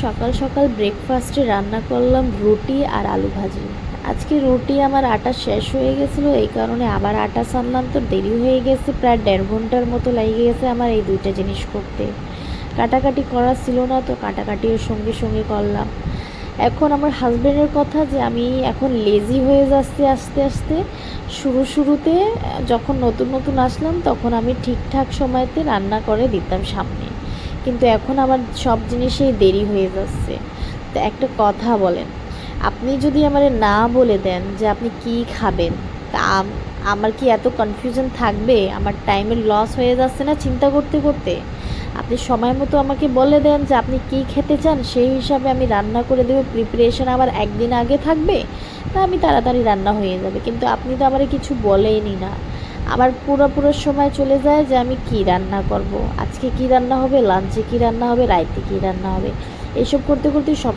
সকাল সকাল ব্রেকফাস্টে রান্না করলাম রুটি আর আলু ভাজি। আজকে রুটি আমার আটা শেষ হয়ে গেছিলো, এই কারণে আবার আটা সানলাম, তো দেরি হয়ে গেছে, প্রায় 1.5 ঘন্টার মতো লেগে গেছে আমার এই দুইটা জিনিস করতে। কাটাকাটি করা ছিল না, তো কাটাকাটিও সঙ্গে সঙ্গে করলাম। এখন আমার হাজব্যান্ডের কথা যে আমি এখন লেজি হয়ে যাচ্ছি আস্তে আস্তে। শুরুতে যখন নতুন নতুন আসলাম তখন আমি ঠিকঠাক সময়তে রান্না করে দিতাম সামনে, কিন্তু এখন আমার সব জিনিসেই দেরি হয়ে যাচ্ছে। তো একটা কথা বলেন, আপনি যদি আমারে না বলে দেন যে আপনি কি খাবেন, তা আমার কি এত কনফিউশন থাকবে? আমার টাইমের লস হয়ে যাচ্ছে না চিন্তা করতে করতে? আপনি সময় মতো আমাকে বলে দেন যে আপনি কি খেতে চান, সেই হিসাবে আমি রান্না করে দেবো। প্রিপারেশন আমার একদিন আগে থাকবে, তা আমি তাড়াতাড়ি রান্না হয়ে যাবে। কিন্তু আপনি তো আমারে কিছু বলেনই না। আমার পুরো সময় চলে যায় যে আমি কি রান্না করব, আজকে কি রান্না হবে, লাঞ্চে কি রান্না হবে, রাইতে কি রান্না হবে, এইসব করতে করতেই সব